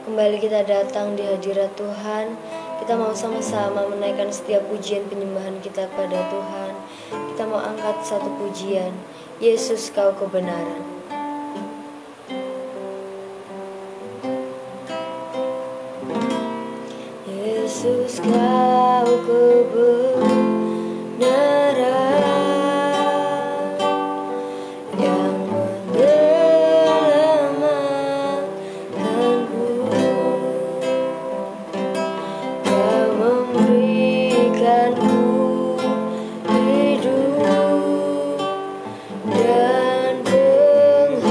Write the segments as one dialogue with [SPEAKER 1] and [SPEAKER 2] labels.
[SPEAKER 1] Kembali kita datang di hadirat Tuhan. Kita mau sama-sama menaikkan setiap pujian penyembahan kita pada Tuhan. Kita mau angkat satu pujian, Yesus Kau kebenaran. Yesus Kau kebenaran yang menyelamatkanku. Kau memberikanku hidup dan pengharapan.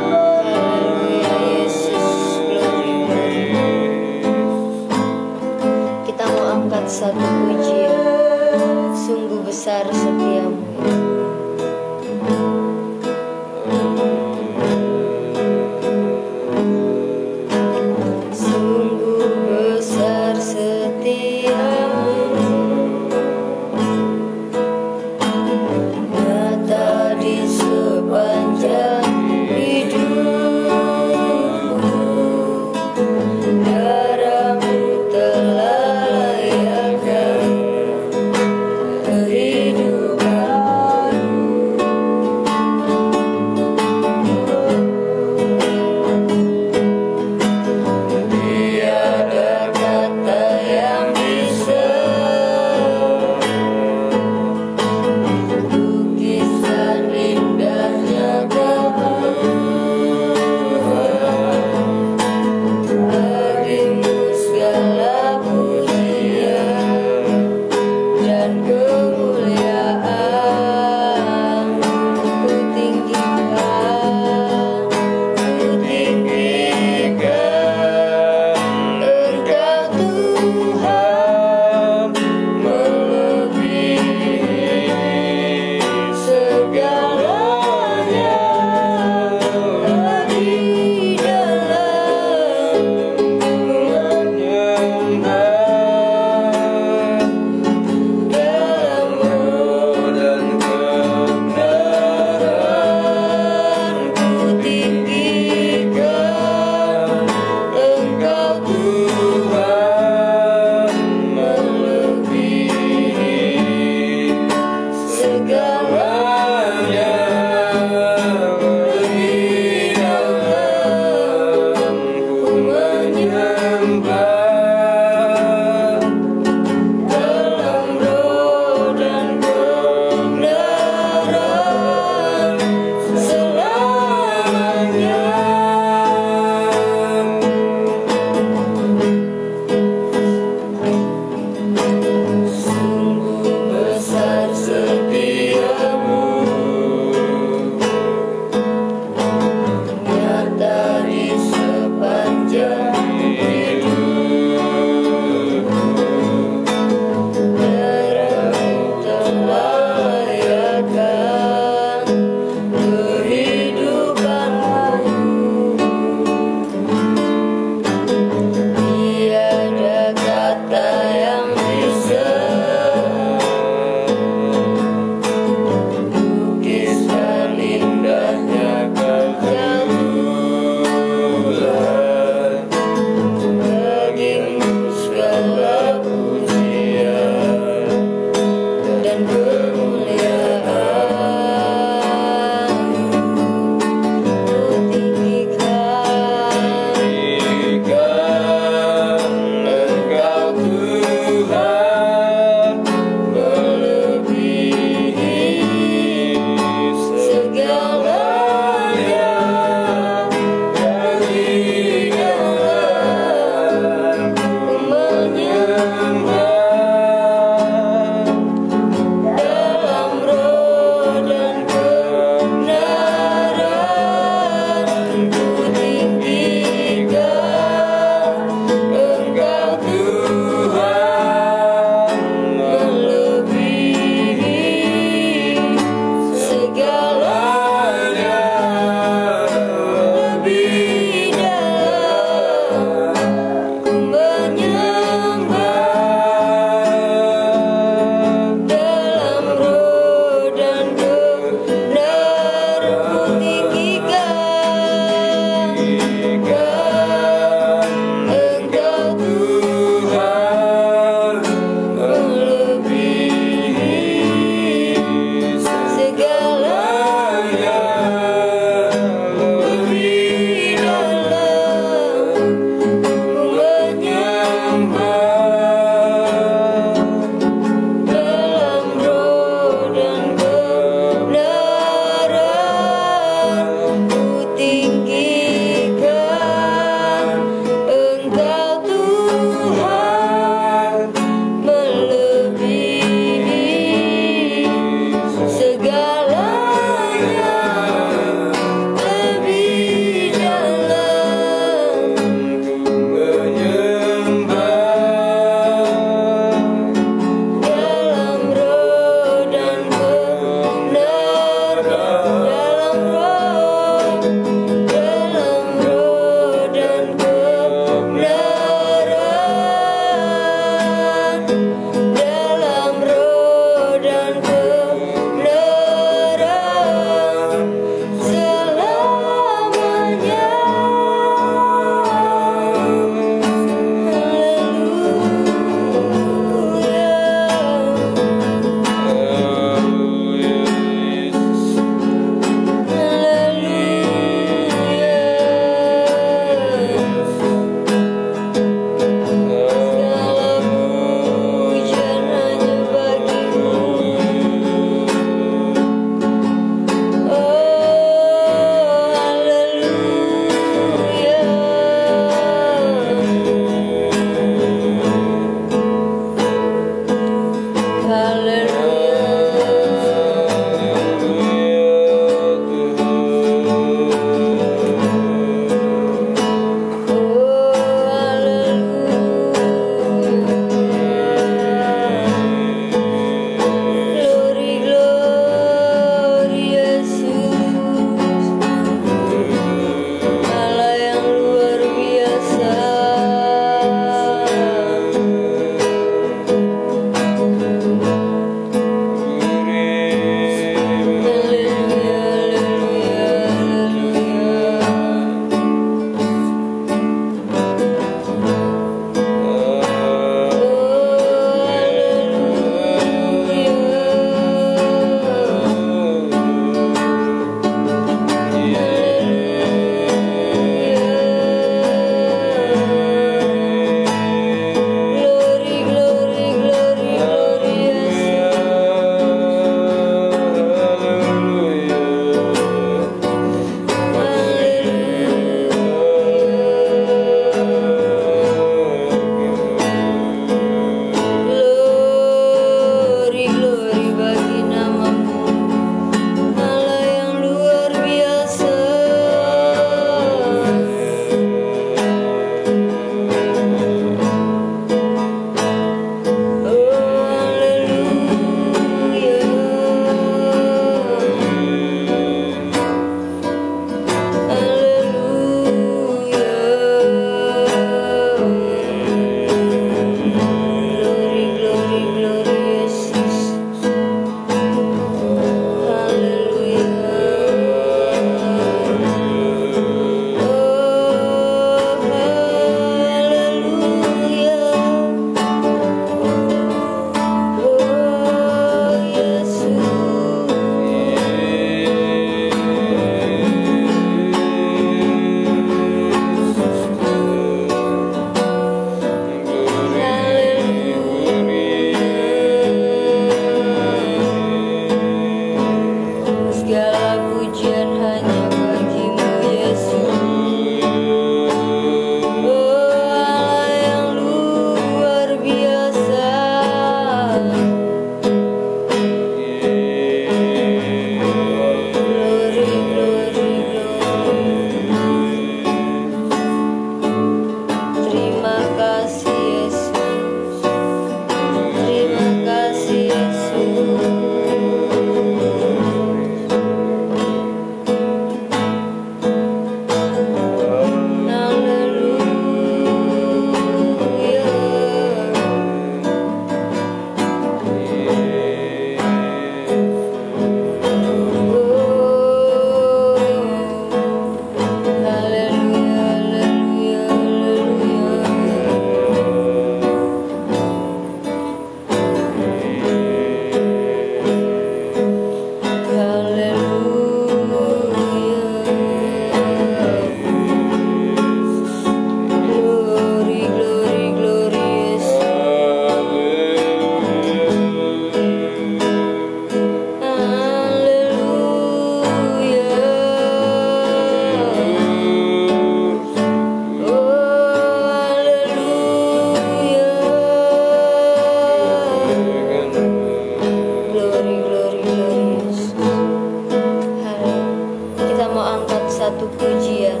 [SPEAKER 1] pujian.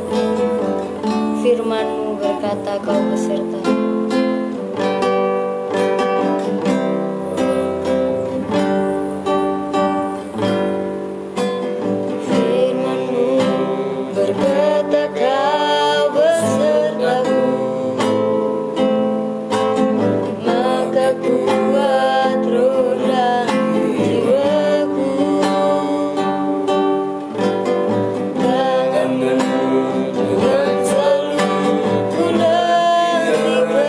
[SPEAKER 1] Firman-Mu berkata Kau beserta. Firman-Mu berkata Kau besertaku, maka kuat roh dan jiwaku. Tangan-Mu yang selalu ku nantikan.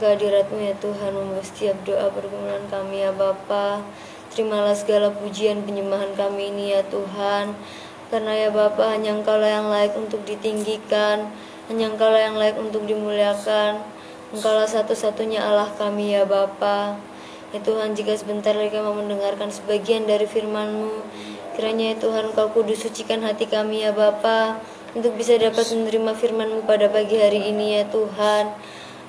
[SPEAKER 1] kehadirat-Mu ya Tuhan, membawa setiap doa pergumulan kami ya Bapa. Terimalah segala pujian penyembahan kami ini ya Tuhan. Karena ya Bapa, hanya Engkau-lah yang layak untuk ditinggikan, hanya Engkau-lah yang layak untuk dimuliakan. Engkau-lah satu-satunya Allah kami ya Bapa. Ya Tuhan, jika sebentar lagi kami mau mendengarkan sebagian dari firman-Mu, kiranya ya Tuhan Engkau kudus sucikan hati kami ya Bapa, untuk bisa dapat menerima firman-Mu pada pagi hari ini ya Tuhan.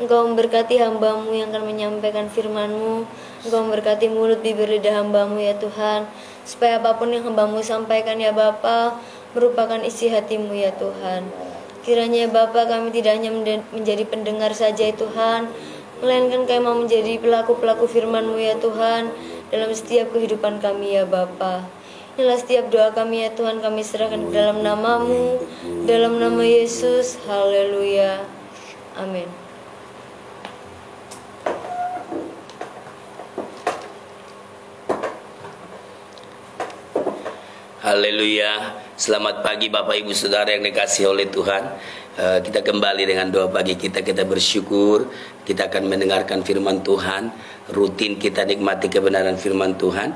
[SPEAKER 1] Engkau memberkati hamba-Mu yang akan menyampaikan firman-Mu. Engkau memberkati mulut bibir lidah hamba-Mu ya Tuhan, supaya apapun yang hamba-Mu sampaikan ya Bapa, merupakan isi hati-Mu ya Tuhan. Kiranya ya Bapa, kami tidak hanya menjadi pendengar saja ya Tuhan, melainkan kami mau menjadi pelaku-pelaku firman-Mu ya Tuhan, dalam setiap kehidupan kami ya Bapa. Inilah setiap doa kami ya Tuhan, kami serahkan ke dalam nama-Mu, dalam nama Yesus. Haleluya. Amin.
[SPEAKER 2] Haleluya. Selamat pagi Bapak Ibu Saudara yang dikasihi oleh Tuhan. Kita kembali dengan doa pagi kita. Kita bersyukur kita akan mendengarkan firman Tuhan. Rutin kita nikmati kebenaran firman Tuhan.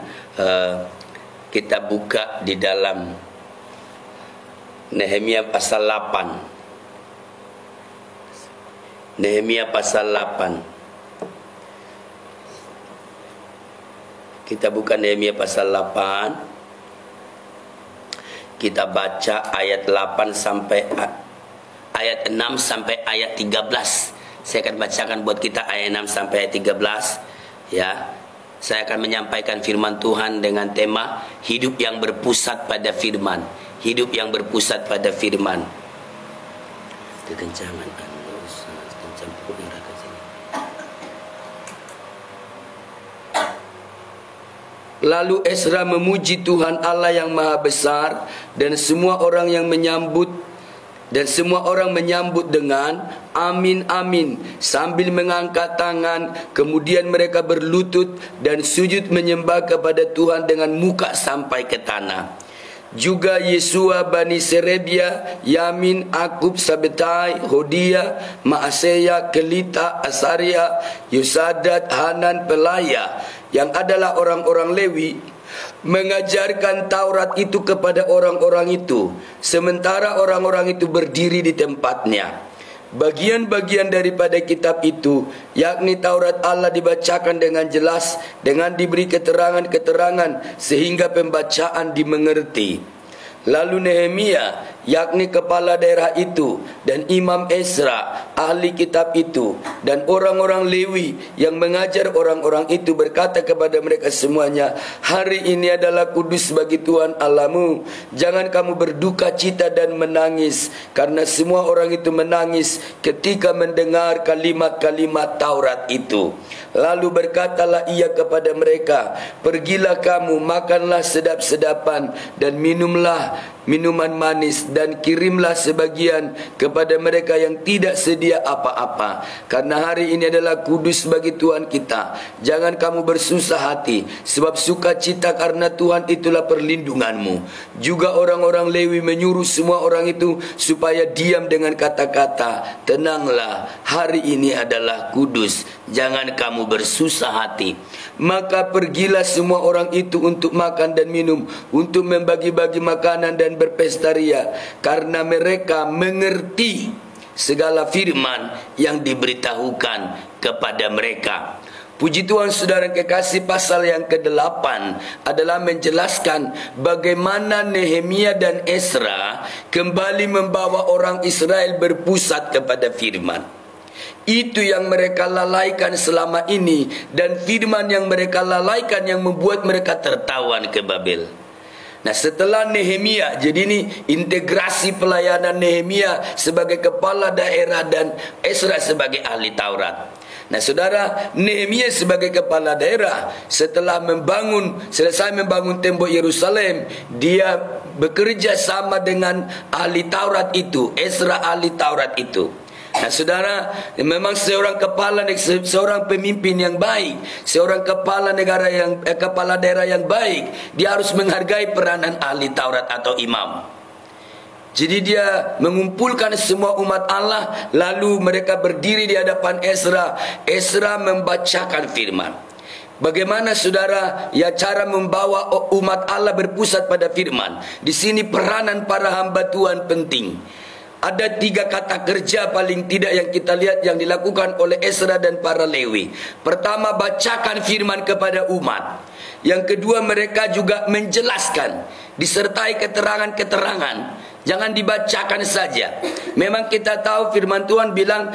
[SPEAKER 2] Kita buka di dalam Nehemia pasal 8. Nehemia pasal 8. Kita buka Nehemia pasal 8. Kita baca ayat 8 sampai ayat 6 sampai ayat 13. Saya akan bacakan buat kita ayat 6 sampai ayat 13 ya. Saya akan menyampaikan firman Tuhan dengan tema hidup yang berpusat pada firman. Hidup yang berpusat pada firman. Kekencangan kencang pukul neraka sini. Lalu Ezra memuji Tuhan Allah yang Maha Besar, dan semua orang menyambut dengan amin amin sambil mengangkat tangan. Kemudian mereka berlutut dan sujud menyembah kepada Tuhan dengan muka sampai ke tanah. Juga Yesua, Bani Serebia, Yamin, Akub, Sabetai, Hodia, Maaseya, Kelita, Asaria, Yosadat, Hanan, Pelaya, yang adalah orang-orang Lewi, mengajarkan Taurat itu kepada orang-orang itu, sementara orang-orang itu berdiri di tempatnya. Bagian-bagian daripada kitab itu, yakni Taurat Allah, dibacakan dengan jelas, dengan diberi keterangan-keterangan sehingga pembacaan dimengerti. Lalu Nehemia, yakni kepala daerah itu, dan Imam Ezra, ahli kitab itu, dan orang-orang Lewi yang mengajar orang-orang itu, berkata kepada mereka semuanya, hari ini adalah kudus bagi Tuhan Allahmu. Jangan kamu berduka cita dan menangis, karena semua orang itu menangis ketika mendengar kalimat-kalimat Taurat itu. Lalu berkatalah ia kepada mereka, pergilah kamu, makanlah sedap-sedapan, dan minumlah minuman manis, dan kirimlah sebagian kepada mereka yang tidak sedia apa-apa, karena hari ini adalah kudus bagi Tuhan kita. Jangan kamu bersusah hati, sebab sukacita karena Tuhan itulah perlindunganmu. Juga orang-orang Lewi menyuruh semua orang itu supaya diam dengan kata-kata, tenanglah, hari ini adalah kudus, jangan kamu bersusah hati. Maka pergilah semua orang itu untuk makan dan minum, untuk membagi-bagi makanan dan berpesta ria, karena mereka mengerti segala firman yang diberitahukan kepada mereka. Puji Tuhan, saudara kekasih, pasal yang ke-8 adalah menjelaskan bagaimana Nehemia dan Ezra kembali membawa orang Israel berpusat kepada firman. Itu yang mereka lalaikan selama ini, dan firman yang mereka lalaikan yang membuat mereka tertawan ke Babel. Nah, setelah Nehemia, jadi ini integrasi pelayanan Nehemia sebagai kepala daerah dan Ezra sebagai ahli Taurat. Nah, saudara, Nehemia sebagai kepala daerah setelah selesai membangun tembok Yerusalem, dia bekerja sama dengan ahli Taurat itu, Ezra ahli Taurat itu. Nah, saudara, memang seorang pemimpin yang baik, seorang kepala daerah yang baik, dia harus menghargai peranan ahli Taurat atau imam. Jadi dia mengumpulkan semua umat Allah, lalu mereka berdiri di hadapan Ezra. Ezra membacakan firman. Bagaimana saudara ya cara membawa umat Allah berpusat pada firman? Di sini peranan para hamba Tuhan penting. Ada 3 kata kerja paling tidak yang kita lihat yang dilakukan oleh Ezra dan para Lewi. Pertama, bacakan firman kepada umat. Yang kedua, mereka juga menjelaskan, disertai keterangan-keterangan. Jangan dibacakan saja. Memang kita tahu firman Tuhan bilang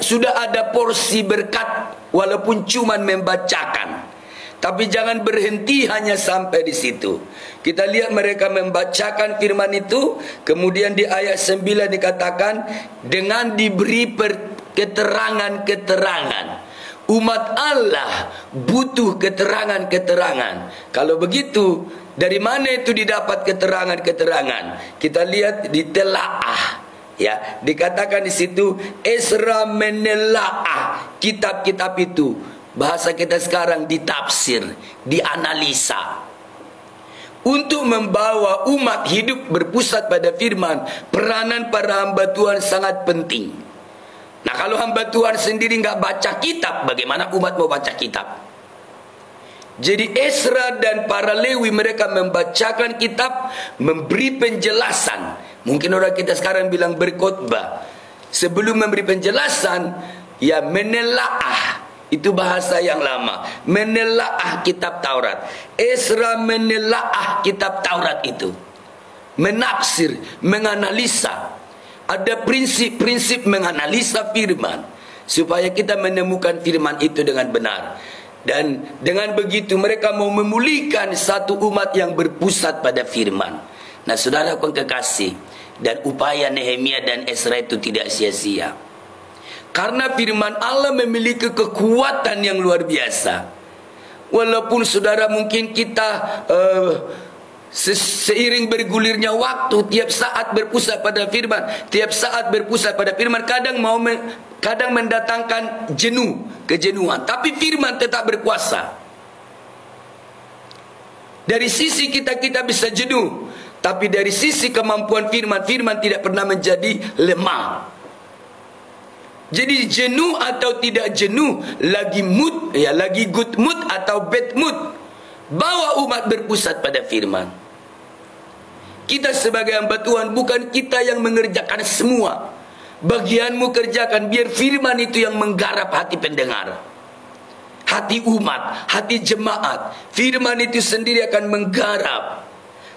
[SPEAKER 2] sudah ada porsi berkat walaupun cuma membacakan. Tapi jangan berhenti hanya sampai di situ. Kita lihat mereka membacakan firman itu, kemudian di ayat 9 dikatakan dengan diberi keterangan-keterangan. Umat Allah butuh keterangan-keterangan. Kalau begitu, dari mana itu didapat keterangan-keterangan? Kita lihat di telaah. Ya, dikatakan di situ Ezra menelaah kitab-kitab itu. Bahasa kita sekarang ditafsir, dianalisa. Untuk membawa umat hidup berpusat pada firman, peranan para hamba Tuhan sangat penting. Nah, kalau hamba Tuhan sendiri nggak baca kitab, bagaimana umat mau baca kitab? Jadi Ezra dan para Lewi mereka membacakan kitab, memberi penjelasan. Mungkin orang kita sekarang bilang berkhotbah. Sebelum memberi penjelasan, ya menelaah. Itu bahasa yang lama. Menelaah kitab Taurat. Ezra menelaah kitab Taurat itu. Menafsir, menganalisa. Ada prinsip-prinsip menganalisa firman. Supaya kita menemukan firman itu dengan benar. Dan dengan begitu mereka mau memulihkan satu umat yang berpusat pada firman. Nah, saudara kekasih, dan upaya Nehemia dan Ezra itu tidak sia-sia. Karena firman Allah memiliki kekuatan yang luar biasa. Walaupun saudara mungkin kita seiring bergulirnya waktu, tiap saat berpusat pada firman, kadang mendatangkan kejenuhan, tapi firman tetap berkuasa. Dari sisi kita bisa jenuh, tapi dari sisi kemampuan firman tidak pernah menjadi lemah. Jadi jenuh atau tidak jenuh, lagi good mood atau bad mood, bawa umat berpusat pada firman. Kita sebagai hamba Tuhan, bukan kita yang mengerjakan semua. Bagianmu kerjakan, biar firman itu yang menggarap hati pendengar, hati umat, hati jemaat. Firman itu sendiri akan menggarap.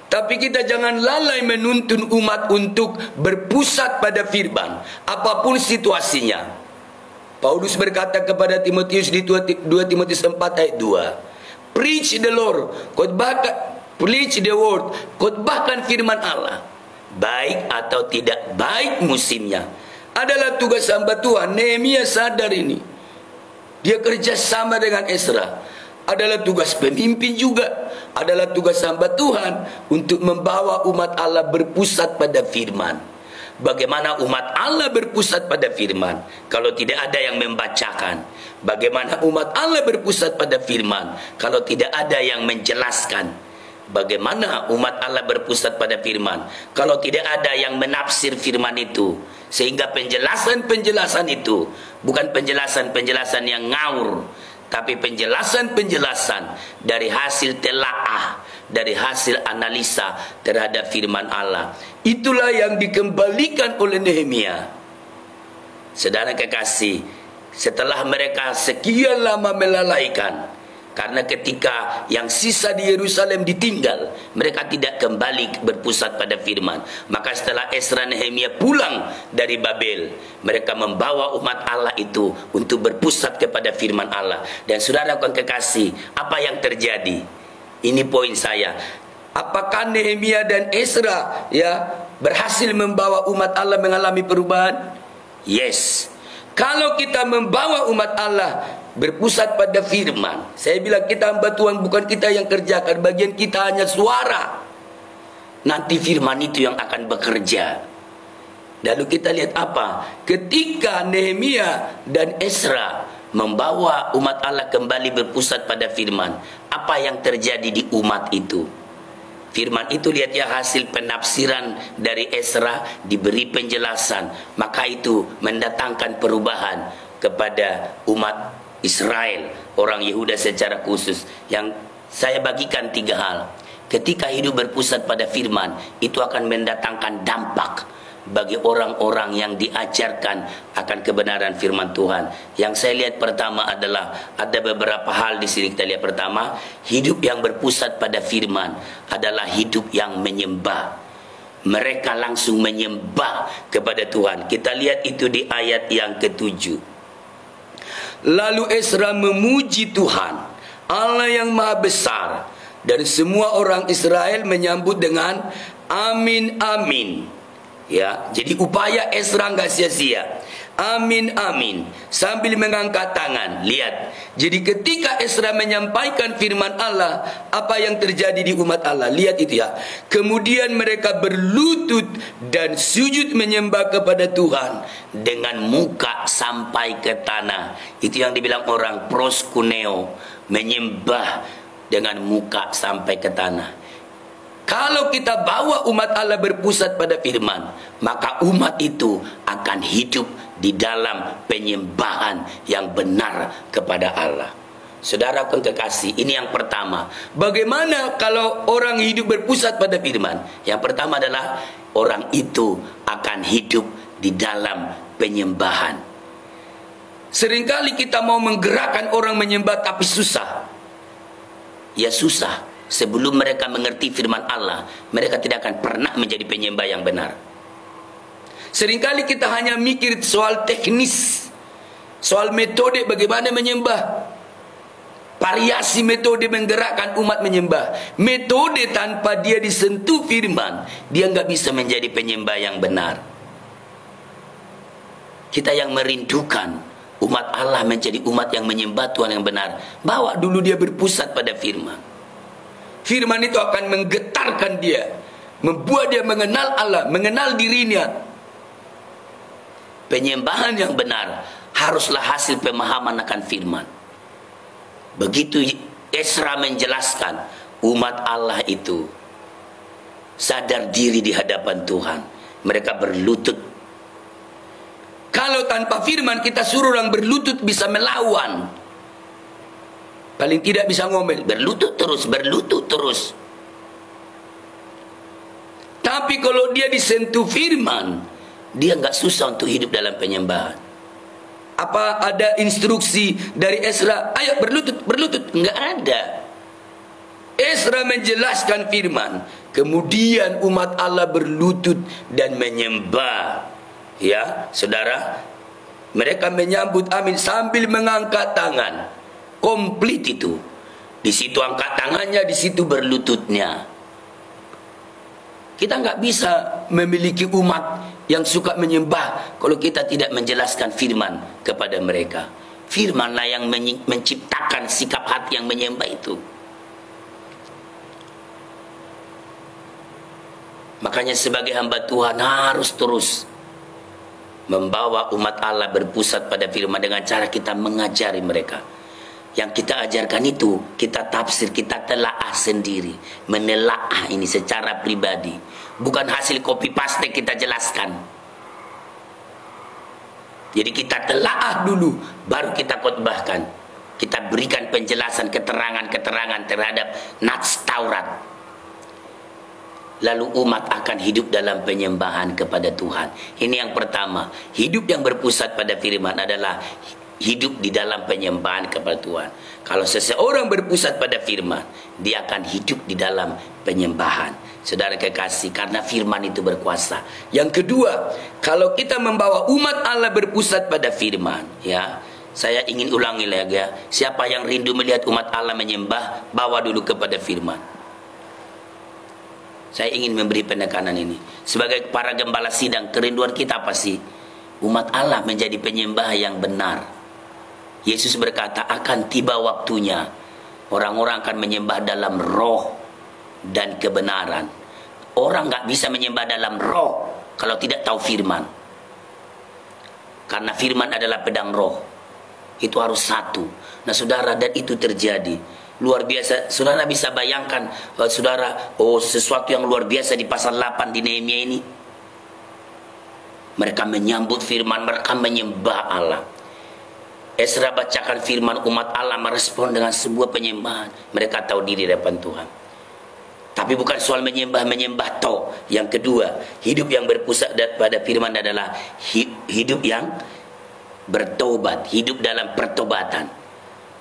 [SPEAKER 2] Tapi kita jangan lalai menuntun umat untuk berpusat pada firman, apapun situasinya. Paulus berkata kepada Timotius di 2 Timotius 4 ayat 2, preach the Lord, preach the word, khotbahkan firman Allah, baik atau tidak baik musimnya. Adalah tugas hamba Tuhan. Nehemia sadar ini. Dia kerja sama dengan Ezra. Adalah tugas pemimpin juga, adalah tugas hamba Tuhan untuk membawa umat Allah berpusat pada firman. Bagaimana umat Allah berpusat pada firman kalau tidak ada yang membacakan? Bagaimana umat Allah berpusat pada firman kalau tidak ada yang menjelaskan? Bagaimana umat Allah berpusat pada firman kalau tidak ada yang menafsir firman itu? Sehingga penjelasan-penjelasan itu bukan penjelasan-penjelasan yang ngawur, tapi penjelasan-penjelasan dari hasil telaah, dari hasil analisa terhadap firman Allah. Itulah yang dikembalikan oleh Nehemia. Saudara kekasih, setelah mereka sekian lama melalaikan, karena ketika yang sisa di Yerusalem ditinggal, mereka tidak kembali berpusat pada firman. Maka setelah Ezra Nehemia pulang dari Babel, mereka membawa umat Allah itu untuk berpusat kepada firman Allah. Dan saudara kekasih, apa yang terjadi? Ini poin saya. Apakah Nehemia dan Ezra berhasil membawa umat Allah mengalami perubahan? Yes. Kalau kita membawa umat Allah berpusat pada firman, saya bilang kita hamba Tuhan, bukan kita yang kerjakan, bagian kita hanya suara. Nanti firman itu yang akan bekerja. Lalu kita lihat apa? Ketika Nehemia dan Ezra membawa umat Allah kembali berpusat pada firman, apa yang terjadi di umat itu? Firman itu lihat ya, hasil penafsiran dari Ezra, diberi penjelasan, maka itu mendatangkan perubahan kepada umat Israel, orang Yehuda secara khusus. Yang saya bagikan 3 hal. Ketika hidup berpusat pada firman, itu akan mendatangkan dampak bagi orang-orang yang diajarkan akan kebenaran firman Tuhan. Yang saya lihat pertama adalah ada beberapa hal di sini. Kita lihat pertama, hidup yang berpusat pada firman adalah hidup yang menyembah. Mereka langsung menyembah kepada Tuhan. Kita lihat itu di ayat yang ke-7. Lalu Ezra memuji Tuhan, Allah yang Maha Besar, dan semua orang Israel menyambut dengan amin, amin. Ya, jadi upaya Ezra nggak sia-sia. Amin, amin, sambil mengangkat tangan. Lihat, jadi ketika Ezra menyampaikan firman Allah, apa yang terjadi di umat Allah? Lihat itu ya. Kemudian mereka berlutut dan sujud menyembah kepada Tuhan dengan muka sampai ke tanah. Itu yang dibilang orang proskuneo, menyembah dengan muka sampai ke tanah. Kalau kita bawa umat Allah berpusat pada firman, maka umat itu akan hidup di dalam penyembahan yang benar kepada Allah. Saudara pun kekasih, ini yang pertama. Bagaimana kalau orang hidup berpusat pada firman? Yang pertama adalah orang itu akan hidup di dalam penyembahan. Seringkali kita mau menggerakkan orang menyembah tapi susah. Ya susah. Sebelum mereka mengerti firman Allah, mereka tidak akan pernah menjadi penyembah yang benar. Seringkali kita hanya mikir soal teknis, soal metode bagaimana menyembah, variasi metode menggerakkan umat menyembah. Metode tanpa dia disentuh firman, dia nggak bisa menjadi penyembah yang benar. Kita yang merindukan umat Allah menjadi umat yang menyembah Tuhan yang benar, bawa dulu dia berpusat pada firman. Firman itu akan menggetarkan dia, membuat dia mengenal Allah, mengenal dirinya. Penyembahan yang benar haruslah hasil pemahaman akan firman. Begitu Ezra menjelaskan, umat Allah itu sadar diri di hadapan Tuhan. Mereka berlutut. Kalau tanpa firman kita suruh orang berlutut bisa melawan. Paling tidak bisa ngomel, berlutut terus. Tapi kalau dia disentuh firman, dia nggak susah untuk hidup dalam penyembahan. Apa ada instruksi dari Ezra, ayo berlutut? Nggak ada. Ezra menjelaskan firman, kemudian umat Allah berlutut dan menyembah. Ya, saudara, mereka menyambut amin sambil mengangkat tangan. Komplit itu. Di situ angkat tangannya, di situ berlututnya. Kita nggak bisa memiliki umat yang suka menyembah kalau kita tidak menjelaskan firman kepada mereka. Firmanlah yang menciptakan sikap hati yang menyembah itu. Makanya sebagai hamba Tuhan harus terus membawa umat Allah berpusat pada firman dengan cara kita mengajari mereka. Yang kita ajarkan itu, kita tafsir, kita telaah sendiri. Menelaah ini secara pribadi. Bukan hasil copy paste kita jelaskan. Jadi kita telaah dulu, baru kita khotbahkan. Kita berikan penjelasan, keterangan-keterangan terhadap nats Taurat. Lalu umat akan hidup dalam penyembahan kepada Tuhan. Ini yang pertama. Hidup yang berpusat pada firman adalah hidup di dalam penyembahan kepada Tuhan. Kalau seseorang berpusat pada firman, dia akan hidup di dalam penyembahan. Saudara kekasih, karena firman itu berkuasa. Yang kedua, kalau kita membawa umat Allah berpusat pada firman, ya, saya ingin ulangi lagi ya. Siapa yang rindu melihat umat Allah menyembah, bawa dulu kepada firman. Saya ingin memberi penekanan ini. Sebagai para gembala sidang, kerinduan kita apa sih? Umat Allah menjadi penyembah yang benar. Yesus berkata, akan tiba waktunya orang-orang akan menyembah dalam roh dan kebenaran. Orang nggak bisa menyembah dalam roh kalau tidak tahu firman. Karena firman adalah pedang roh. Itu harus satu. Nah saudara, dan itu terjadi. Luar biasa. Saudara bisa bayangkan, saudara, sesuatu yang luar biasa di pasal 8 di Nehemia ini. Mereka menyambut firman, mereka menyembah Allah. Ezra bacakan firman, umat Allah merespon dengan sebuah penyembahan. Mereka tahu diri di depan Tuhan. Tapi bukan soal menyembah toh. Yang kedua, hidup yang berpusat pada firman adalah hidup yang bertobat, hidup dalam pertobatan.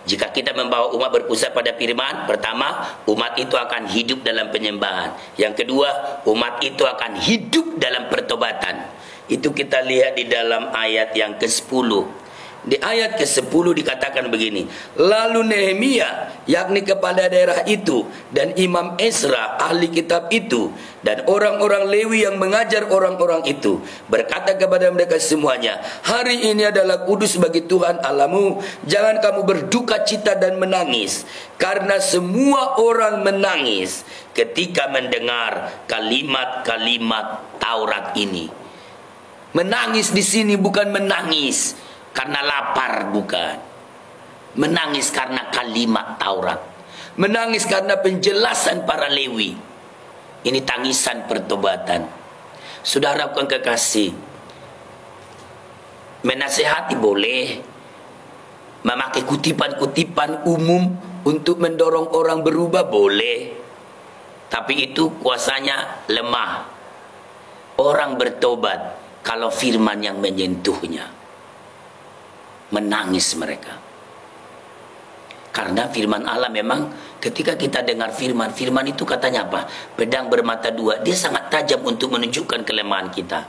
[SPEAKER 2] Jika kita membawa umat berpusat pada firman, pertama, umat itu akan hidup dalam penyembahan. Yang kedua, umat itu akan hidup dalam pertobatan. Itu kita lihat di dalam ayat yang ke-10. Di ayat ke-10 dikatakan begini, lalu Nehemia, yakni kepala daerah itu, dan Imam Ezra, ahli kitab itu, dan orang-orang Lewi yang mengajar orang-orang itu, berkata kepada mereka semuanya, hari ini adalah kudus bagi Tuhan Allahmu, jangan kamu berduka cita dan menangis, karena semua orang menangis ketika mendengar kalimat-kalimat Taurat ini. Menangis di sini bukan menangis karena lapar, bukan. Menangis karena kalimat Taurat. Menangis karena penjelasan para Lewi. Ini tangisan pertobatan. Saudara bukan kekasih, menasehati boleh, memakai kutipan-kutipan umum untuk mendorong orang berubah boleh, tapi itu kuasanya lemah. Orang bertobat kalau firman yang menyentuhnya. Menangis mereka. Karena firman Allah memang ketika kita dengar firman itu katanya apa? Pedang bermata dua. Dia sangat tajam untuk menunjukkan kelemahan kita.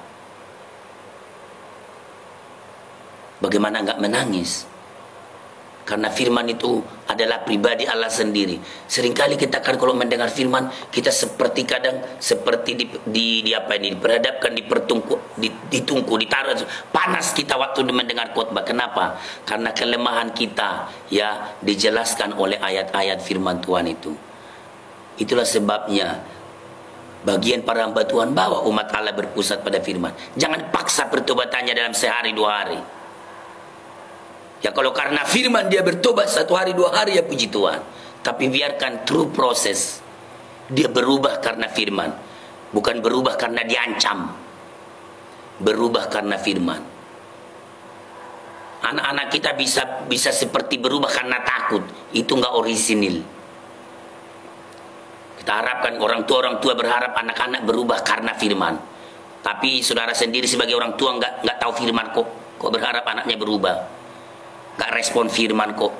[SPEAKER 2] Bagaimana enggak menangis? Karena firman itu adalah pribadi Allah sendiri. Seringkali kita kan kalau mendengar firman, kita seperti diperhadapkan, ditungku, ditaruh, panas kita waktu mendengar khotbah. Kenapa? Karena kelemahan kita ya dijelaskan oleh ayat-ayat firman Tuhan itu. Itulah sebabnya bagian para hamba Tuhan bawa umat Allah berpusat pada firman. Jangan paksa pertobatannya dalam sehari dua hari. Ya kalau karena firman dia bertobat 1 hari 2 hari ya puji Tuhan. Tapi biarkan true proses. Dia berubah karena firman. Bukan berubah karena diancam. Berubah karena firman. Anak-anak kita bisa seperti berubah karena takut. Itu enggak orisinil. Kita harapkan orang tua berharap anak-anak berubah karena firman. Tapi saudara sendiri sebagai orang tua enggak tahu firman kok berharap anaknya berubah. Gak respon firman kok.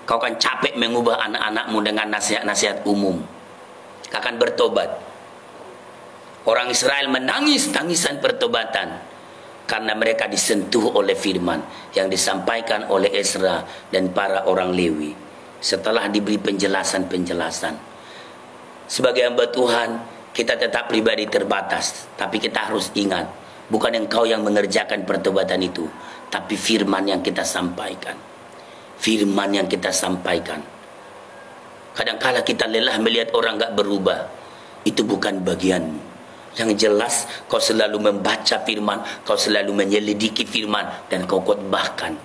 [SPEAKER 2] Kau kan capek mengubah anak-anakmu dengan nasihat-nasihat umum. Kau akan bertobat. Orang Israel menangis tangisan pertobatan karena mereka disentuh oleh firman yang disampaikan oleh Ezra dan para orang Lewi. Setelah diberi penjelasan-penjelasan. Sebagai hamba Tuhan, kita tetap pribadi terbatas, tapi kita harus ingat, bukan engkau yang mengerjakan pertobatan itu, tapi firman yang kita sampaikan. Firman yang kita sampaikan. Kadang-kala kita lelah melihat orang gak berubah. Itu bukan bagianmu. Yang jelas kau selalu membaca firman, kau selalu menyelidiki firman, dan kau khotbahkan.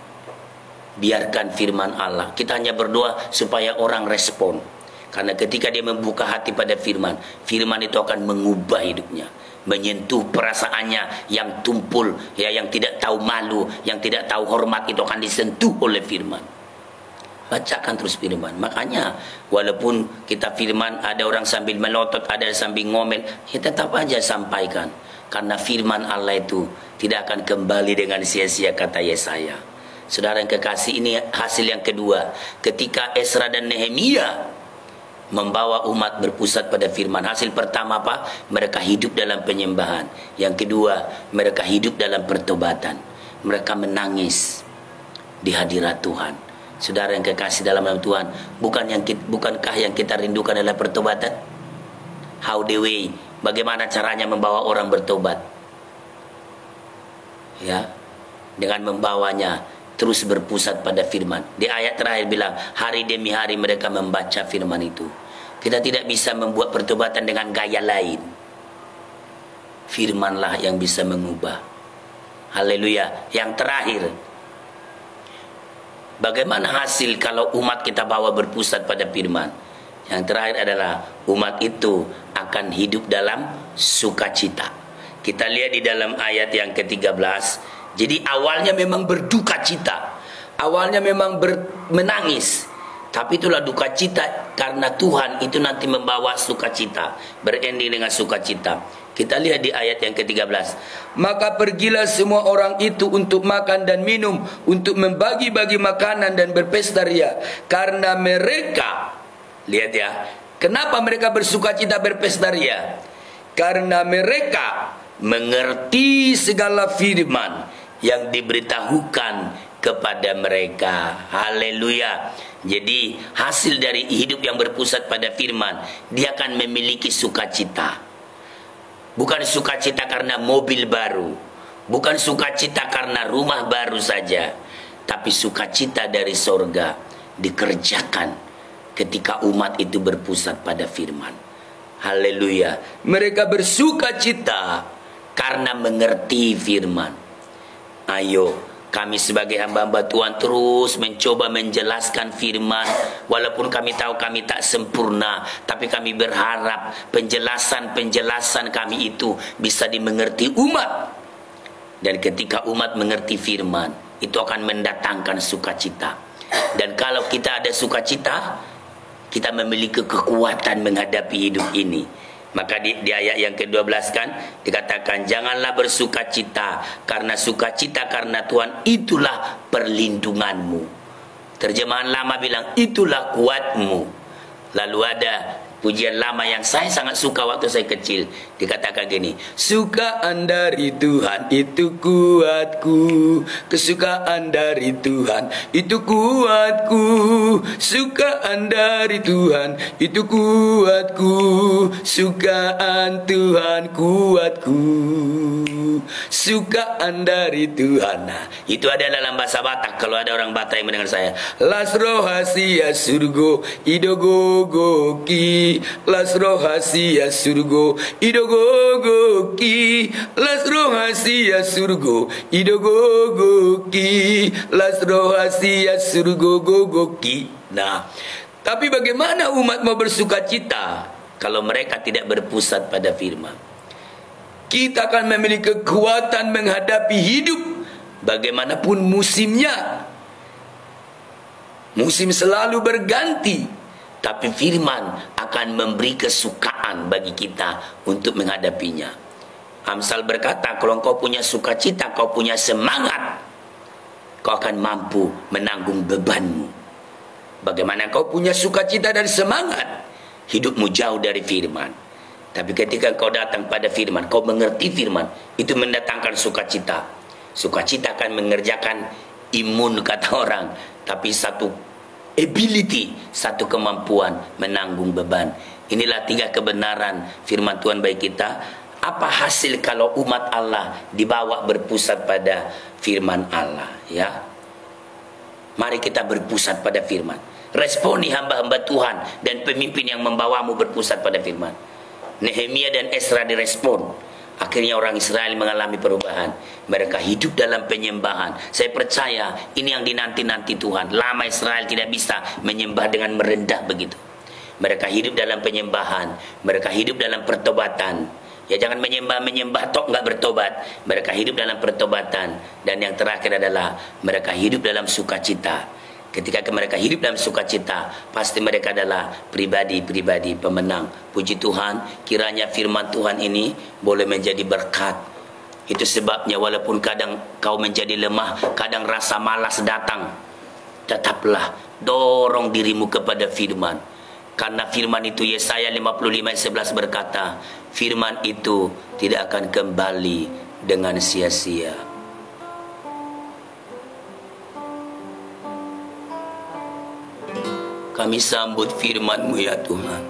[SPEAKER 2] Biarkan firman Allah. Kita hanya berdoa supaya orang respon. Karena ketika dia membuka hati pada firman, firman itu akan mengubah hidupnya. Menyentuh perasaannya yang tumpul, ya, yang tidak tahu malu, yang tidak tahu hormat, itu akan disentuh oleh firman. Bacakan terus firman. Makanya walaupun kita firman, ada orang sambil melotot, ada sambil ngomel, ya tetap aja sampaikan. Karena firman Allah itu tidak akan kembali dengan sia-sia, kata Yesaya. Saudara yang kekasih, ini hasil yang kedua. Ketika Ezra dan Nehemia membawa umat berpusat pada firman. Hasil pertama apa? Mereka hidup dalam penyembahan. Yang kedua, mereka hidup dalam pertobatan. Mereka menangis di hadirat Tuhan. Saudara yang kekasih dalam nama Tuhan, bukankah yang kita rindukan adalah pertobatan? How the way? Bagaimana caranya membawa orang bertobat? Ya, dengan membawanya terus berpusat pada firman. Di ayat terakhir bilang, hari demi hari mereka membaca firman itu. Kita tidak bisa membuat pertobatan dengan gaya lain. Firmanlah yang bisa mengubah. Haleluya. Yang terakhir, Bagaimana hasil kalau umat kita bawa berpusat pada firman? Yang terakhir adalah umat itu akan hidup dalam sukacita. Kita lihat di dalam ayat yang ke-13. Jadi awalnya memang berduka cita. Awalnya memang menangis. Tapi itulah duka cita karena Tuhan itu nanti membawa sukacita. Berending dengan sukacita. Kita lihat di ayat yang ke-13. Maka pergilah semua orang itu untuk makan dan minum, untuk membagi-bagi makanan dan berpesta ria. Karena mereka, lihat ya, kenapa mereka bersukacita berpesta ria? Karena mereka mengerti segala firman yang diberitahukan kepada mereka. Haleluya. Jadi hasil dari hidup yang berpusat pada firman, dia akan memiliki sukacita. Bukan sukacita karena mobil baru, bukan sukacita karena rumah baru saja, tapi sukacita dari sorga dikerjakan ketika umat itu berpusat pada firman. Haleluya. Mereka bersukacita karena mengerti firman. Ayo, kami sebagai hamba-hamba Tuhan terus mencoba menjelaskan firman. Walaupun kami tahu kami tak sempurna, tapi kami berharap penjelasan-penjelasan kami itu bisa dimengerti umat. Dan ketika umat mengerti firman, itu akan mendatangkan sukacita. Dan kalau kita ada sukacita, kita memiliki kekuatan menghadapi hidup ini. Maka di ayat yang ke-12 kan dikatakan, janganlah bersukacita karena sukacita karena Tuhan itulah perlindunganmu. Terjemahan lama bilang itulah kuatmu. Lalu ada pujian lama yang saya sangat suka waktu saya kecil. Dikatakan gini, sukaan dari Tuhan itu kuatku, kesukaan dari Tuhan itu kuatku, sukaan dari Tuhan itu kuatku, sukaan Tuhan kuatku, sukaan dari Tuhan. Nah, itu ada dalam bahasa Batak. Kalau ada orang Batak yang mendengar saya, las rohasia surgo idogogoki, las rohasia surgo idogogoki, las rohasia surgo idogogoki, las rohasia surgo gogoki. Nah, tapi bagaimana umat mau bersukacita kalau mereka tidak berpusat pada firman? Kita akan memiliki kekuatan menghadapi hidup bagaimanapun musimnya. Musim selalu berganti, tapi firman akan memberi kesukaan bagi kita untuk menghadapinya. Amsal berkata, kalau engkau punya sukacita, kau punya semangat, kau akan mampu menanggung bebanmu. Bagaimana kau punya sukacita dan semangat, hidupmu jauh dari firman. Tapi ketika kau datang pada firman, kau mengerti firman, itu mendatangkan sukacita. Sukacita akan mengerjakan imun kata orang, tapi satu ability, satu kemampuan menanggung beban. Inilah 3 kebenaran firman Tuhan bagi kita. Apa hasil kalau umat Allah dibawa berpusat pada firman Allah, ya? Mari kita berpusat pada firman. Responi hamba-hamba Tuhan dan pemimpin yang membawamu berpusat pada firman. Nehemia dan Esra direspon. Akhirnya orang Israel mengalami perubahan. Mereka hidup dalam penyembahan. Saya percaya ini yang dinanti-nanti Tuhan. Lama Israel tidak bisa menyembah dengan merendah begitu. Mereka hidup dalam penyembahan. Mereka hidup dalam pertobatan. Ya, jangan menyembah tok nggak bertobat. Mereka hidup dalam pertobatan. Dan yang terakhir adalah mereka hidup dalam sukacita. Ketika mereka hidup dalam sukacita, pasti mereka adalah pribadi-pribadi pemenang. Puji Tuhan, kiranya firman Tuhan ini boleh menjadi berkat. Itu sebabnya walaupun kadang kau menjadi lemah, kadang rasa malas datang, tetaplah dorong dirimu kepada firman. Karena firman itu, Yesaya 55:11 berkata, firman itu tidak akan kembali dengan sia-sia. Kami sambut firman-Mu ya Tuhan.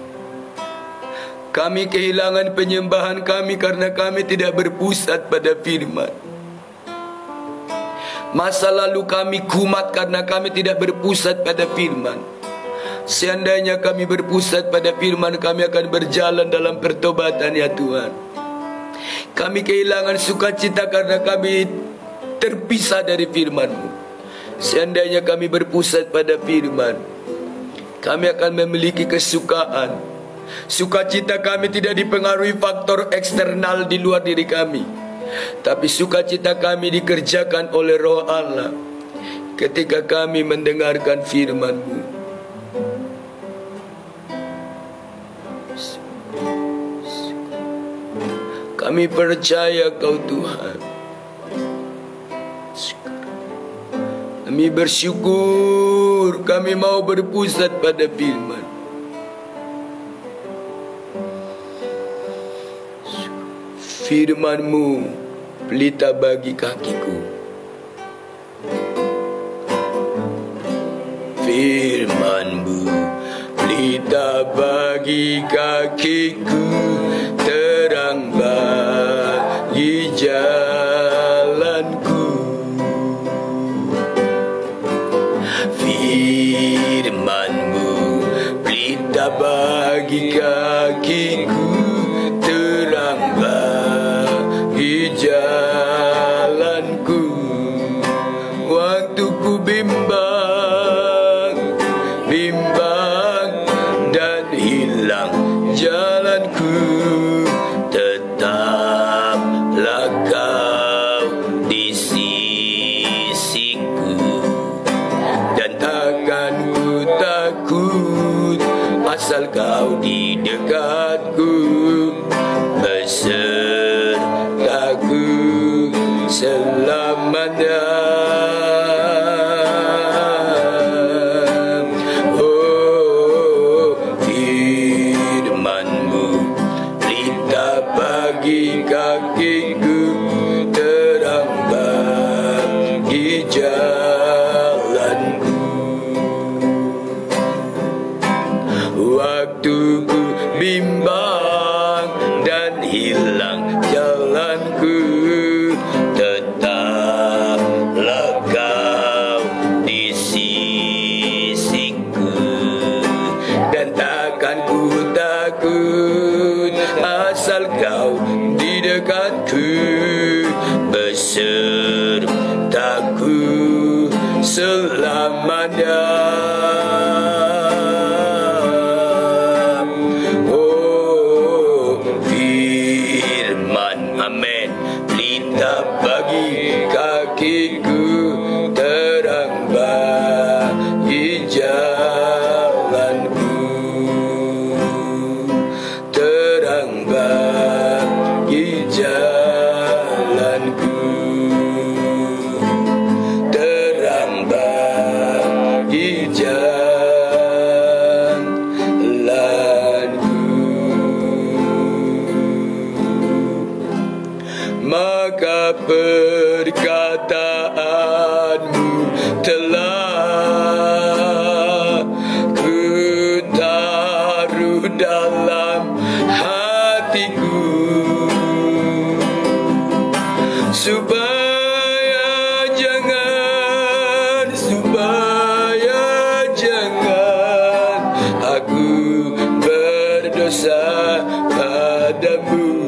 [SPEAKER 2] Kami kehilangan penyembahan kami karena kami tidak berpusat pada firman. Masa lalu kami kumat karena kami tidak berpusat pada firman. Seandainya kami berpusat pada firman, kami akan berjalan dalam pertobatan ya Tuhan. Kami kehilangan sukacita karena kami terpisah dari firman-Mu. Seandainya kami berpusat pada firman, kami akan memiliki kesukaan. Sukacita kami tidak dipengaruhi faktor eksternal di luar diri kami, tapi sukacita kami dikerjakan oleh Roh Allah ketika kami mendengarkan firman-Mu. Kami percaya Kau Tuhan. Kami bersyukur, kami mau berpusat pada firman. Firman-Mu pelita bagi kakiku. Firman-Mu pelita bagi kakiku, terang bagi jalanku. Firman-Mu pelita bagi kakiku, terang bagi jalanku. Waktu ku bimbang dan hilang jalanku, tetaplah Kau di sisiku, dan takkan ku takut asal Kau di dekatku, besertaku selamanya. Oh, firman-Mu pelita bagi kakiku, terang bagi jalanku. Waktu ku bimbang dan hilang jalanku, tetaplah Kau di sisiku, dan takkan ku takut asal Kau di dekatku, besertaku selamanya. Oh, firman, amin, pelita bagi kakiku, terang bagi jalanku, terang bagi jalanku, terang bagi jalanku. Maka perkataan-Mu telah ku taruh dalam hatiku, supaya jangan aku berdosa padamu.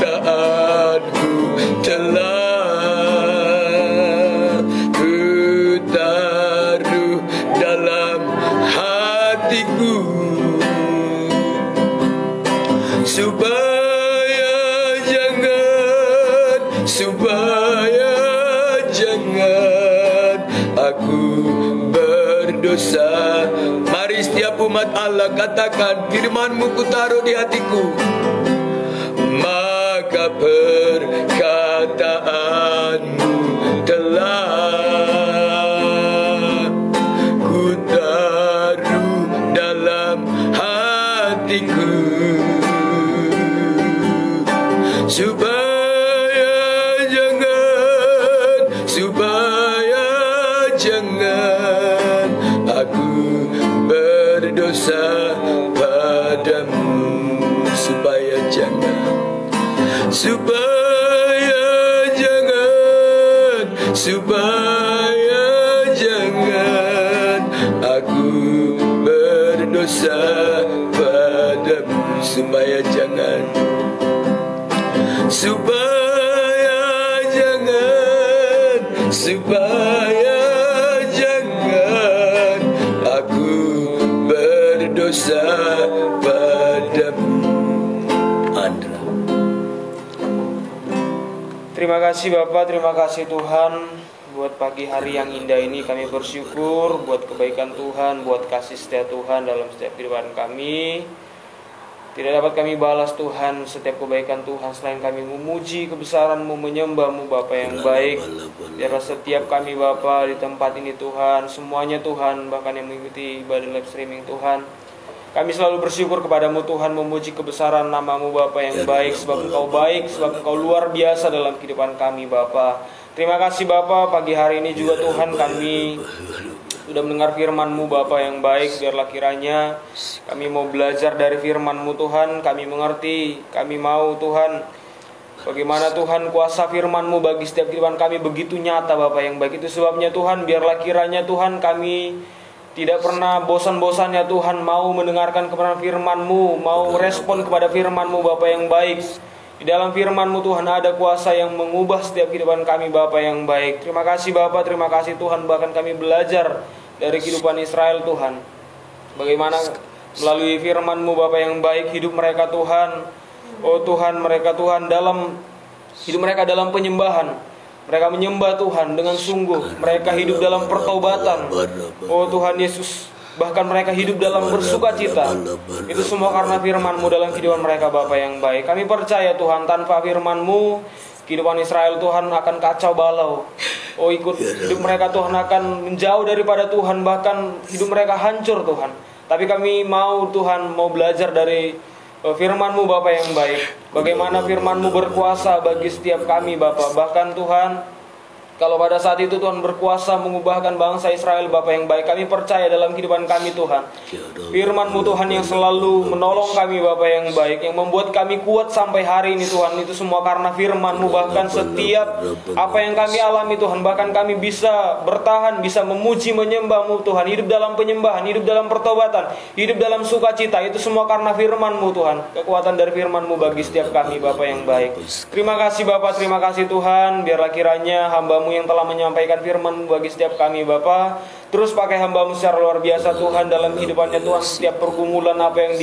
[SPEAKER 2] Perkataanku telah ku taruh dalam hatiku, supaya jangan aku berdosa. Mari setiap umat Allah katakan, firman-Mu ku taruh di hatiku. Maka perkataan-Mu telah ku taruh dalam hatiku, supaya jangan aku berdosa padamu, supaya jangan aku berdosa padamu, supaya supaya jangan aku berdosa padamu. Andra.
[SPEAKER 3] Terima kasih Bapak, terima kasih Tuhan buat pagi hari yang indah ini. Kami bersyukur buat kebaikan Tuhan, buat kasih setia Tuhan dalam setiap kehidupan kami. Tidak dapat kami balas Tuhan setiap kebaikan Tuhan selain kami memuji kebesaran-Mu, menyembah-Mu Bapa yang baik. Biarlah setiap kami Bapa di tempat ini Tuhan, semuanya Tuhan, bahkan yang mengikuti ibadah live streaming Tuhan, kami selalu bersyukur kepadamu Tuhan, memuji kebesaran nama-Mu Bapa yang baik, sebab Engkau baik, sebab Engkau luar biasa dalam kehidupan kami Bapa. Terima kasih Bapa, pagi hari ini juga Tuhan kami sudah mendengar firman-Mu Bapa yang baik. Biarlah kiranya kami mau belajar dari firman-Mu Tuhan, kami mengerti, kami mau Tuhan bagaimana Tuhan kuasa firman-Mu bagi setiap kehidupan kami begitu nyata Bapa yang baik. Itu sebabnya Tuhan, biarlah kiranya Tuhan kami tidak pernah bosan-bosannya Tuhan mau mendengarkan kebenaran firman-Mu, mau respon kepada firman-Mu Bapa yang baik. Di dalam firman-Mu Tuhan ada kuasa yang mengubah setiap kehidupan kami Bapa yang baik. Terima kasih Bapa, terima kasih Tuhan. Bahkan kami belajar dari kehidupan Israel Tuhan, bagaimana melalui firman-Mu Bapa yang baik hidup mereka Tuhan. Oh Tuhan, mereka Tuhan dalam hidup mereka dalam penyembahan, mereka menyembah Tuhan dengan sungguh. Mereka hidup dalam pertobatan. Oh Tuhan Yesus, bahkan mereka hidup dalam bersukacita. Itu semua karena firman-Mu dalam kehidupan mereka Bapa yang baik. Kami percaya Tuhan, tanpa firman-Mu kehidupan Israel Tuhan akan kacau balau. Oh hidup mereka Tuhan akan menjauh daripada Tuhan, bahkan hidup mereka hancur Tuhan. Tapi kami mau Tuhan, mau belajar dari firman-Mu Bapa yang baik. Bagaimana firman-Mu berkuasa bagi setiap kami Bapa. Bahkan Tuhan, kalau pada saat itu Tuhan berkuasa mengubahkan bangsa Israel Bapa yang baik, kami percaya dalam kehidupan kami Tuhan, firman-Mu Tuhan yang selalu menolong kami Bapa yang baik, yang membuat kami kuat sampai hari ini Tuhan. Itu semua karena firman-Mu. Bahkan setiap apa yang kami alami Tuhan, bahkan kami bisa bertahan, bisa memuji menyembah-Mu Tuhan, hidup dalam penyembahan, hidup dalam pertobatan, hidup dalam sukacita. Itu semua karena firman-Mu Tuhan. Kekuatan dari firman-Mu bagi setiap kami Bapa yang baik. Terima kasih Bapa, terima kasih Tuhan. Biarlah kiranya hamba-Mu yang telah menyampaikan firman bagi setiap kami Bapa, terus pakai hamba-Mu secara luar biasa Tuhan dalam kehidupannya Tuhan. Setiap pergumulan apa yang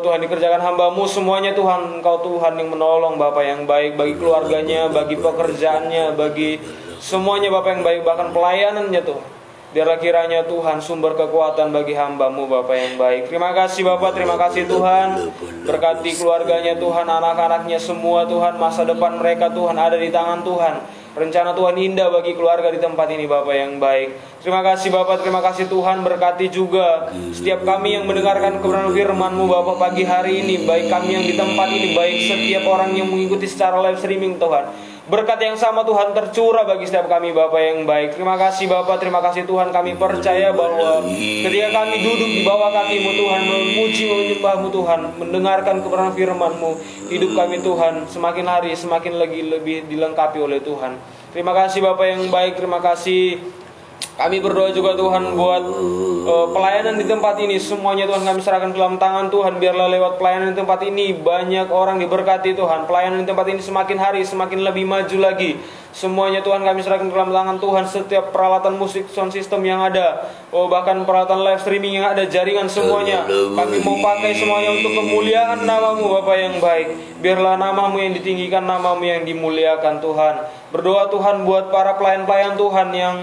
[SPEAKER 3] Tuhan dikerjakan hamba-Mu, semuanya Tuhan Engkau Tuhan yang menolong Bapa yang baik, bagi keluarganya, bagi pekerjaannya, bagi semuanya Bapa yang baik, bahkan pelayanannya Tuhan. Biarlah kiranya Tuhan sumber kekuatan bagi hamba-Mu Bapa yang baik. Terima kasih Bapa, terima kasih Tuhan. Berkati keluarganya Tuhan, anak-anaknya semua Tuhan, masa depan mereka Tuhan ada di tangan Tuhan. Rencana Tuhan indah bagi keluarga di tempat ini Bapa yang baik. Terima kasih Bapa, terima kasih Tuhan. Berkati juga setiap kami yang mendengarkan kebenaran firman-Mu Bapa pagi hari ini, baik kami yang di tempat ini, baik setiap orang yang mengikuti secara live streaming Tuhan. Berkat yang sama Tuhan tercurah bagi setiap kami Bapa yang baik. Terima kasih Bapa, terima kasih Tuhan. Kami percaya bahwa ketika kami duduk di bawah kaki-Mu Tuhan, memuji menyembah-Mu Tuhan, mendengarkan kebenaran firman-Mu, hidup kami Tuhan semakin hari semakin lebih dilengkapi oleh Tuhan. Terima kasih Bapa yang baik, terima kasih. Kami berdoa juga Tuhan buat pelayanan di tempat ini. Semuanya Tuhan kami serahkan ke dalam tangan Tuhan. Biarlah lewat pelayanan di tempat ini banyak orang diberkati Tuhan. Pelayanan di tempat ini semakin hari semakin lebih maju lagi. Semuanya Tuhan kami serahkan ke dalam tangan Tuhan. Setiap peralatan musik sound system yang ada, bahkan peralatan live streaming yang ada, jaringan semuanya, kami mau pakai semuanya untuk kemuliaan nama-Mu Bapa yang baik. Biarlah nama-Mu yang ditinggikan, nama-Mu yang dimuliakan Tuhan. Berdoa Tuhan buat para pelayan-pelayan Tuhan yang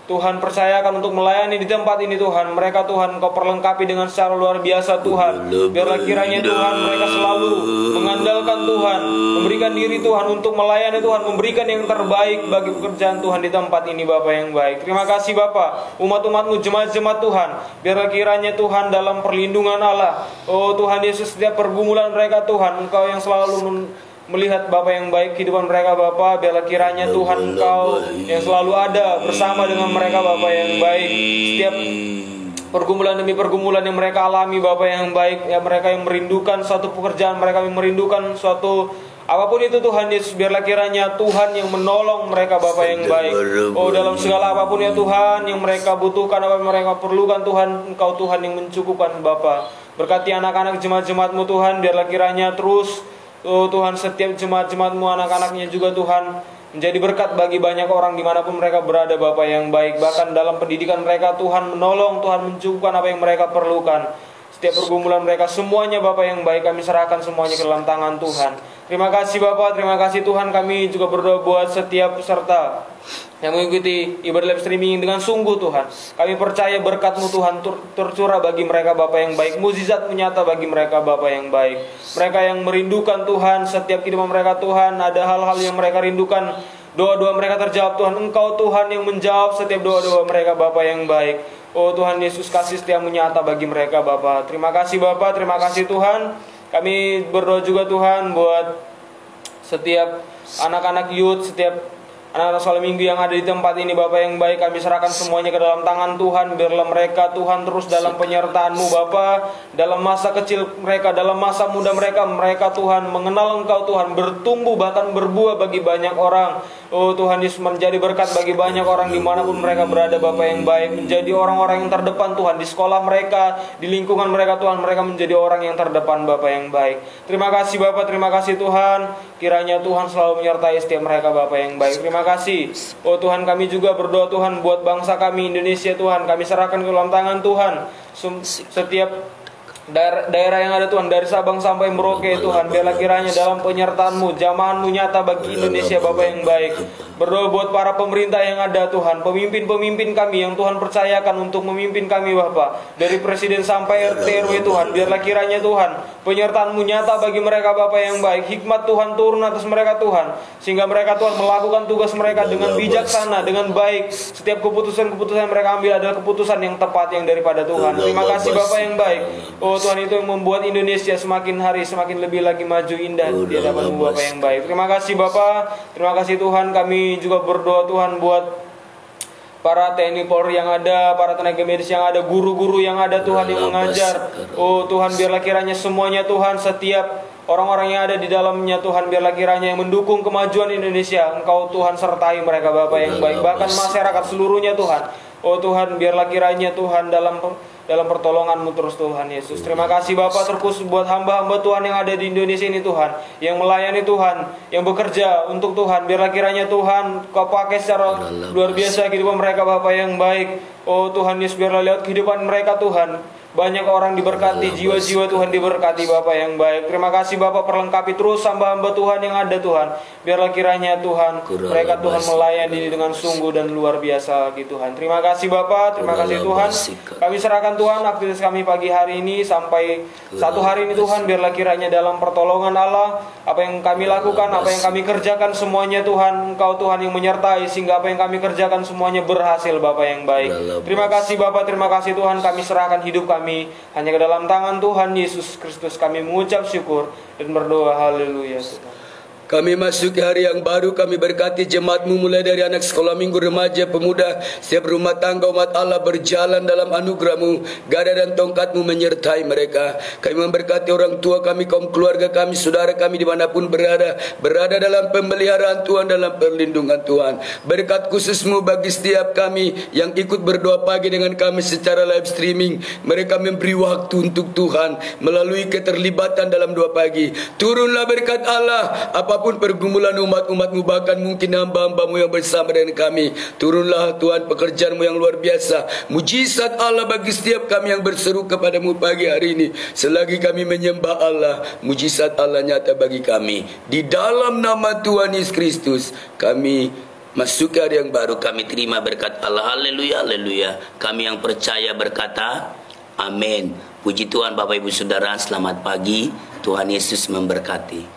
[SPEAKER 3] Tuhan percayakan untuk melayani di tempat ini Tuhan. Mereka Tuhan Engkau perlengkapi dengan secara luar biasa Tuhan. Biarlah kiranya Tuhan mereka selalu mengandalkan Tuhan, memberikan diri Tuhan untuk melayani Tuhan, memberikan yang terbaik bagi pekerjaan Tuhan di tempat ini Bapa yang baik. Terima kasih Bapa, umat-umat-Mu, jemaat-jemaat Tuhan. Biarlah kiranya Tuhan dalam perlindungan Allah, Tuhan Yesus, setiap pergumulan mereka Tuhan, Engkau yang selalu melihat Bapa yang baik kehidupan mereka Bapa. Biarlah kiranya Tuhan Engkau yang selalu ada bersama dengan mereka Bapa yang baik. Setiap pergumulan demi pergumulan yang mereka alami Bapa yang baik, ya mereka yang merindukan suatu pekerjaan, mereka yang merindukan suatu apapun itu Tuhan Yesus, biarlah kiranya Tuhan yang menolong mereka Bapa yang baik. Dalam segala apapun ya Tuhan yang mereka butuhkan, apa yang mereka perlukan Tuhan, Engkau Tuhan yang mencukupkan Bapa. Berkati anak-anak jemaat-jemaat-Mu Tuhan, biarlah kiranya terus Tuhan setiap jemaat-jemaat-Mu, anak-anaknya juga Tuhan, menjadi berkat bagi banyak orang dimanapun mereka berada Bapa yang baik. Bahkan dalam pendidikan mereka Tuhan menolong, Tuhan mencukupkan apa yang mereka perlukan. Setiap pergumulan mereka semuanya Bapa yang baik kami serahkan semuanya ke dalam tangan Tuhan. Terima kasih Bapa, terima kasih Tuhan. Kami juga berdoa buat setiap peserta yang mengikuti ibadah live streaming dengan sungguh Tuhan. Kami percaya berkat-Mu Tuhan tercurah bagi mereka Bapa yang baik. Mukjizat menyata bagi mereka Bapa yang baik. Mereka yang merindukan Tuhan, setiap kehidupan mereka Tuhan, ada hal-hal yang mereka rindukan. Doa-doa mereka terjawab Tuhan. Engkau Tuhan yang menjawab setiap doa-doa mereka Bapa yang baik. Oh Tuhan Yesus, kasih setia menyata bagi mereka Bapa. Terima kasih Bapa, terima kasih Tuhan. Kami berdoa juga Tuhan buat setiap anak-anak youth, setiap anak-anak sekolah minggu yang ada di tempat ini Bapa yang baik. Kami serahkan semuanya ke dalam tangan Tuhan. Biarlah mereka Tuhan terus dalam penyertaan-Mu Bapa. Dalam masa kecil mereka, dalam masa muda mereka, mereka Tuhan mengenal Engkau Tuhan, bertumbuh bahkan berbuah bagi banyak orang. Oh Tuhan Yesus, menjadi berkat bagi banyak orang dimanapun mereka berada Bapa yang baik. Menjadi orang-orang yang terdepan Tuhan di sekolah mereka, di lingkungan mereka Tuhan. Mereka menjadi orang yang terdepan Bapa yang baik. Terima kasih Bapa, terima kasih Tuhan. Kiranya Tuhan selalu menyertai setiap mereka Bapa yang baik. Terima kasih. Oh Tuhan, kami juga berdoa Tuhan buat bangsa kami Indonesia Tuhan. Kami serahkan ke dalam tangan Tuhan. Setiap daerah yang ada Tuhan, dari Sabang sampai Merauke Tuhan, biarlah kiranya dalam penyertaan-Mu, jamahan-Mu nyata bagi Indonesia Bapa yang baik. Berdoa buat para pemerintah yang ada Tuhan, pemimpin-pemimpin kami yang Tuhan percayakan untuk memimpin kami Bapa, dari presiden sampai RT RW Tuhan. Biarlah kiranya Tuhan penyertaan-Mu nyata bagi mereka Bapa yang baik. Hikmat Tuhan turun atas mereka Tuhan, sehingga mereka Tuhan melakukan tugas mereka dengan bijaksana, dengan baik. Setiap keputusan-keputusan yang mereka ambil adalah keputusan yang tepat, yang daripada Tuhan. Terima kasih Bapa yang baik. Oh Tuhan, itu yang membuat Indonesia semakin hari semakin lebih lagi maju indah di hadapan-Mu Bapa yang baik. Terima kasih Bapa, terima kasih Tuhan. Kami juga berdoa Tuhan buat para TNI Polri yang ada, para tenaga medis yang ada, guru-guru yang ada Tuhan yang mengajar. Oh Tuhan, biarlah kiranya semuanya Tuhan, setiap orang-orang yang ada di dalamnya Tuhan, biarlah kiranya yang mendukung kemajuan Indonesia, Engkau Tuhan sertai mereka Bapa yang baik. Bahkan masyarakat seluruhnya Tuhan. Oh Tuhan, biarlah kiranya Tuhan dalam pertolongan-Mu terus Tuhan Yesus. Terima kasih Bapa, terkhusus buat hamba-hamba Tuhan yang ada di Indonesia ini Tuhan, yang melayani Tuhan, yang bekerja untuk Tuhan. Biarlah kiranya Tuhan Kau pakai secara luar biasa kehidupan mereka Bapa yang baik. Oh Tuhan Yesus, biarlah lewat kehidupan mereka Tuhan banyak orang diberkati, jiwa-jiwa Tuhan diberkati Bapa yang baik. Terima kasih Bapa, perlengkapi terus hamba-hamba Tuhan yang ada Tuhan. Biarlah kiranya Tuhan mereka Tuhan melayani dengan sungguh dan luar biasa lagi Tuhan. Terima kasih Bapa, terima kasih Tuhan. Kami serahkan Tuhan aktivitas kami pagi hari ini sampai satu hari ini Tuhan. Biarlah kiranya dalam pertolongan Allah, apa yang kami lakukan, apa yang kami kerjakan semuanya Tuhan, Engkau Tuhan yang menyertai, sehingga apa yang kami kerjakan semuanya berhasil Bapa yang baik. Terima kasih Bapa, terima kasih Tuhan. Kami serahkan hidup kami hanya ke dalam tangan Tuhan Yesus Kristus. Kami mengucap syukur dan berdoa haleluya Tuhan.
[SPEAKER 2] Kami masuki hari yang baru. Kami berkati jemaat-Mu mulai dari anak sekolah minggu, remaja, pemuda, setiap rumah tangga umat Allah berjalan dalam anugerah-Mu. Gada dan tongkat-Mu menyertai mereka. Kami memberkati orang tua kami, kaum keluarga kami, saudara kami dimanapun berada dalam pemeliharaan Tuhan, dalam perlindungan Tuhan. Berkat khusus-Mu bagi setiap kami yang ikut berdoa pagi dengan kami secara live streaming. Mereka memberi waktu untuk Tuhan melalui keterlibatan dalam doa pagi. Turunlah berkat Allah, apapun pergumulan umat-umat-Mu, bahkan mungkin hamba-hamba-Mu yang bersama dengan kami. Turunlah Tuhan pekerjaan-Mu yang luar biasa. Mujizat Allah bagi setiap kami yang berseru kepada-Mu pagi hari ini. Selagi kami menyembah Allah, mujizat Allah nyata bagi kami. Di dalam nama Tuhan Yesus Kristus kami masuk ke hari yang baru. Kami terima berkat Allah. Haleluya, haleluya. Kami yang percaya berkata amin. Puji Tuhan Bapak Ibu Saudara, selamat pagi. Tuhan Yesus memberkati.